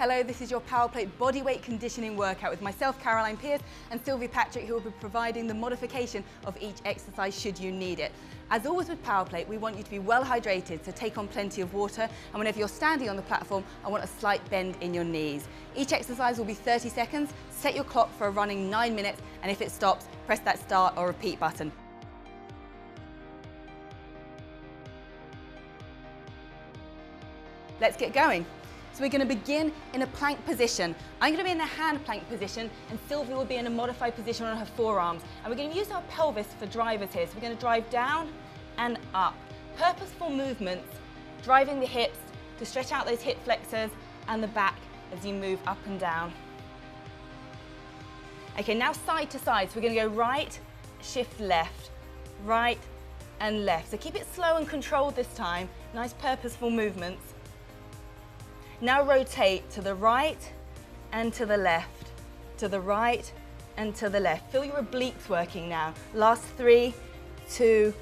Hello, this is your PowerPlate bodyweight conditioning workout with myself, Caroline Pierce, and Sylvie Patrick, who will be providing the modification of each exercise should you need it. As always with PowerPlate, we want you to be well hydrated, so take on plenty of water, and whenever you're standing on the platform, I want a slight bend in your knees. Each exercise will be 30 seconds, set your clock for a running 9 minutes, and if it stops, press that start or repeat button. Let's get going. So we're going to begin in a plank position. I'm going to be in the hand plank position and Sylvie will be in a modified position on her forearms. And we're going to use our pelvis for drivers here. So we're going to drive down and up. Purposeful movements, driving the hips to stretch out those hip flexors and the back as you move up and down. Okay, now side to side. So we're going to go right, shift left, right and left. So keep it slow and controlled this time. Nice purposeful movements. Now rotate to the right and to the left, to the right and to the left. Feel your obliques working now. Last 3, 2,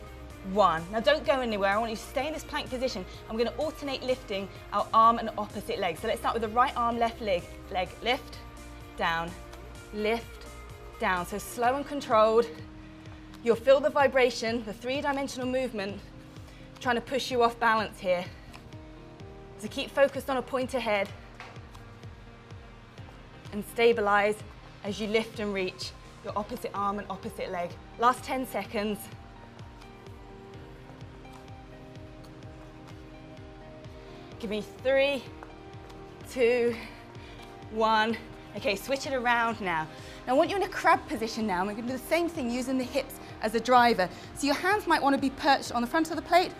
1. Now don't go anywhere. I want you to stay in this plank position. I'm going to alternate lifting our arm and opposite leg. So let's start with the right arm, left leg. Lift, down, lift, down. So slow and controlled. You'll feel the vibration, the three-dimensional movement, trying to push you off balance here. So keep focused on a point ahead and stabilize as you lift and reach your opposite arm and opposite leg. Last 10 seconds. Give me 3, 2, 1. Okay, switch it around now. Now I want you in a crab position now. We're going to do the same thing using the hips as a driver. So your hands might want to be perched on the front of the plate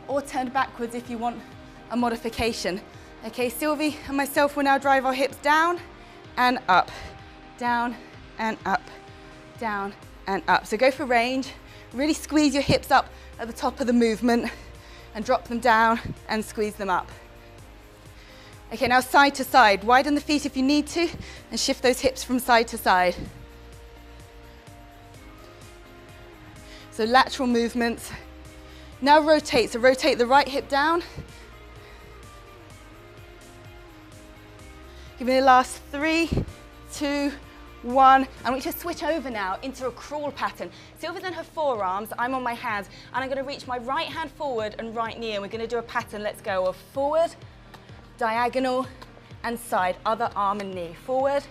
or turned backwards if you want a modification. Okay, Sylvie and myself will now drive our hips down and up, down and up, down and up. So go for range, really squeeze your hips up at the top of the movement and drop them down and squeeze them up. Okay, now side to side, widen the feet if you need to and shift those hips from side to side. So lateral movements. Now rotate, so rotate the right hip down. Give me the last 3, 2, 1. I want you to switch over now into a crawl pattern. Sylvia's on her forearms, I'm on my hands, and I'm going to reach my right hand forward and right knee, and we're going to do a pattern, let's go, of forward, diagonal, and side, other arm and knee. Forward,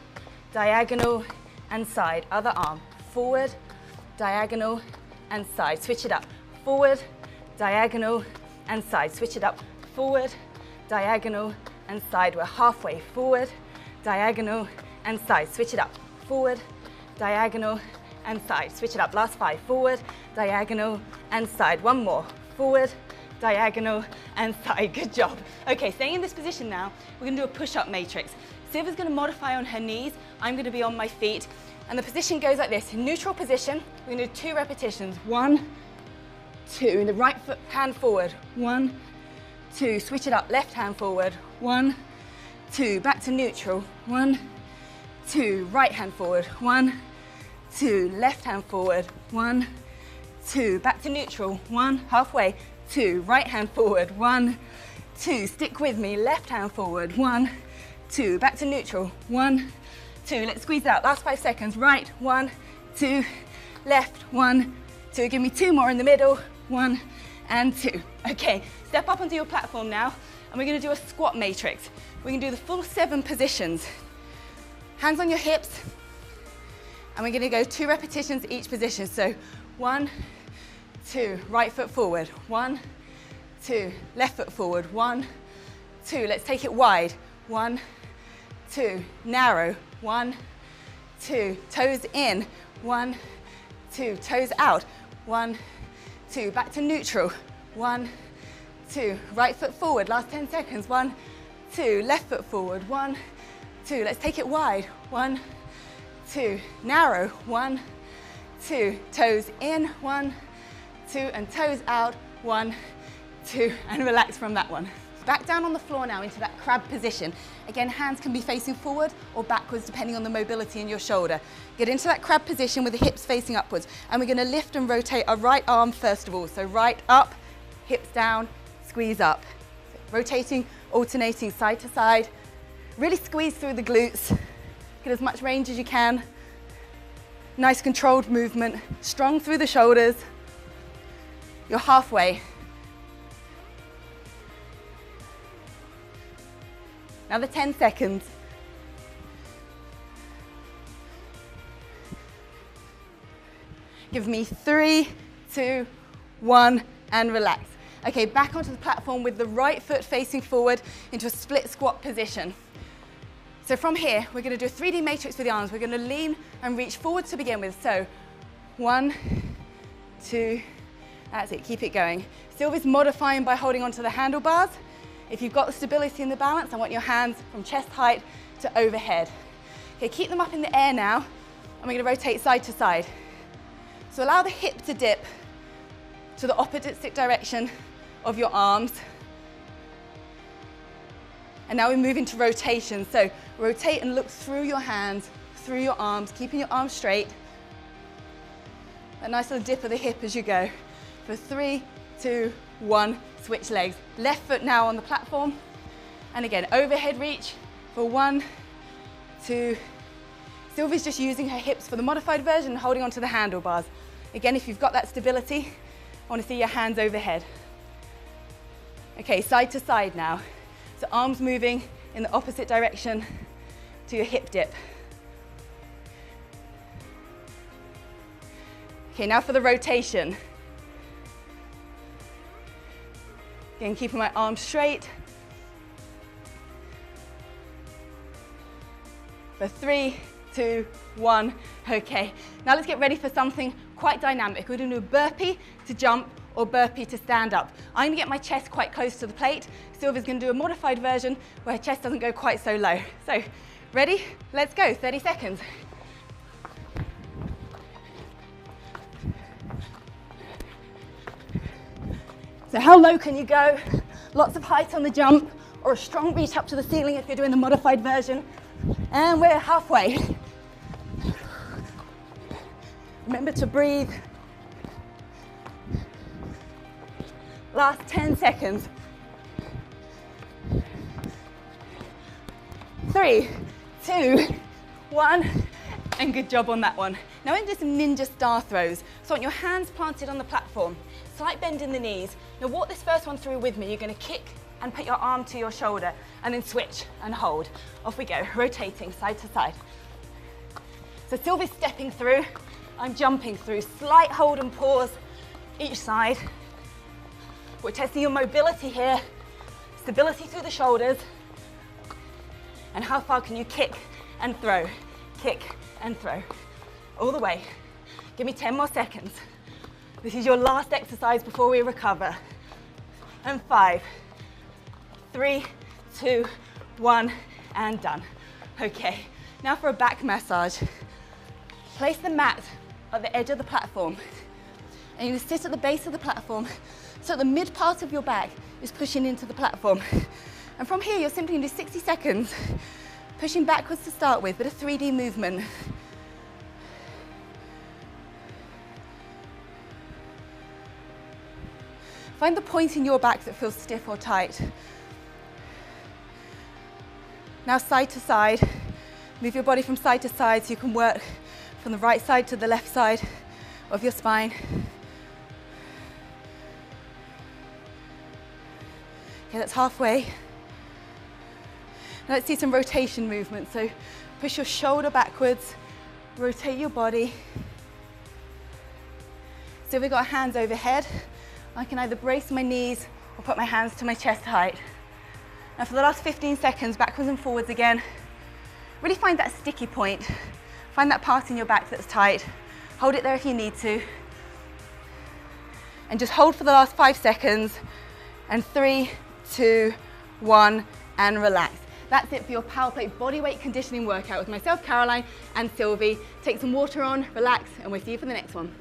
diagonal, and side, other arm. Forward, diagonal, and side. Switch it up. Forward, diagonal, and side. Switch it up. Forward, diagonal, and side. We're halfway. Forward, diagonal, and side. Switch it up. Forward, diagonal, and side. Switch it up. Last 5. Forward, diagonal, and side. One more. Forward, diagonal, and side. Good job. Okay, staying in this position now, we're going to do a push-up matrix. Sylvia's going to modify on her knees. I'm going to be on my feet. And the position goes like this. In neutral position, we're going to do 2 repetitions. 1, 2. In the right foot, hand forward. 1, 2. Switch it up. Left hand forward. 1, 2. Back to neutral. 1, 2. Right hand forward. 1, 2. Left hand forward. 1, 2. Back to neutral. 1. Halfway. 2. Right hand forward. 1, 2. Stick with me. Left hand forward. 1, 2. Back to neutral. 1, 2. Let's squeeze it out. Last 5 seconds. Right. 1, 2. Left. 1, 2. Give me 2 more in the middle. 1 and 2. Okay, step up onto your platform now, and we're going to do a squat matrix. We're going to do the full 7 positions. Hands on your hips, and we're going to go 2 repetitions each position. So 1, 2, right foot forward. 1, 2, left foot forward. 1, 2. Let's take it wide. 1, 2, narrow. 1, 2, toes in. 1, 2, toes out. 1, 2, back to neutral. 1, 2, right foot forward. Last 10 seconds. 1, 2, left foot forward. 1, 2, let's take it wide. 1, 2, narrow. 1, 2, toes in. 1, 2, and toes out. 1, 2, and relax from that one. Back down on the floor now into that crab position. Again, hands can be facing forward or backwards depending on the mobility in your shoulder. Get into that crab position with the hips facing upwards, and we're going to lift and rotate our right arm first of all. So right up, hips down, squeeze up. So rotating, alternating side to side, Really squeeze through the glutes. Get as much range as you can. Nice controlled movement. Strong through the shoulders. You're halfway. Another 10 seconds. Give me 3, 2, 1, and relax. Okay, back onto the platform with the right foot facing forward into a split squat position. So from here, we're going to do a 3D matrix with the arms. We're going to lean and reach forward to begin with. So 1, 2, that's it, keep it going. Sylvie's modifying by holding onto the handlebars. If you've got the stability and the balance, I want your hands from chest height to overhead. Okay, keep them up in the air now, and we're going to rotate side to side. So allow the hip to dip to the opposite direction of your arms. And now we move into rotation. So rotate and look through your hands, through your arms, keeping your arms straight. A nice little dip of the hip as you go. For 3, 2, 1, switch legs. Left foot now on the platform. And again, overhead reach for 1, 2. Sylvie's just using her hips for the modified version and holding onto the handlebars. Again, if you've got that stability, I want to see your hands overhead. Okay, side to side now. So arms moving in the opposite direction to your hip dip. Okay, now for the rotation. Again, keeping my arms straight. For 3, 2, 1, okay. Now let's get ready for something quite dynamic. We're going to do a burpee to jump or burpee to stand up. I'm going to get my chest quite close to the plate. Sylvia's going to do a modified version where her chest doesn't go quite so low. So, ready? Let's go, 30 seconds. So how low can you go? Lots of height on the jump, or a strong reach up to the ceiling if you're doing the modified version. And we're halfway. Remember to breathe. Last 10 seconds. 3, 2, 1, and good job on that one. Now we're going to do some ninja star throws. So I want your hands planted on the platform, slight bend in the knees. Now walk this first one through with me. You're going to kick and put your arm to your shoulder, and then switch and hold. Off we go, rotating side to side. So Sylvie's stepping through, I'm jumping through. Slight hold and pause each side. We're testing your mobility here, stability through the shoulders, and how far can you kick and throw, kick and throw, all the way. Give me 10 more seconds. This is your last exercise before we recover. And 5, 3, 2, 1, and done. Okay, now for a back massage. Place the mat at the edge of the platform, and you're going to sit at the base of the platform, so the mid part of your back is pushing into the platform. And from here, you're simply going to do 60 seconds, pushing backwards to start with, but a 3D movement. Find the point in your back that feels stiff or tight. Now side to side. Move your body from side to side so you can work from the right side to the left side of your spine. Okay, that's halfway. Now let's see some rotation movement. So push your shoulder backwards, rotate your body. So we've got our hands overhead. I can either brace my knees or put my hands to my chest height. Now for the last 15 seconds, backwards and forwards again. Really find that sticky point. Find that part in your back that's tight. Hold it there if you need to. And just hold for the last 5 seconds. And 3, 2, 1, and relax. That's it for your Power Plate bodyweight conditioning workout with myself, Caroline, and Sylvie. Take some water on, relax, and we'll see you for the next one.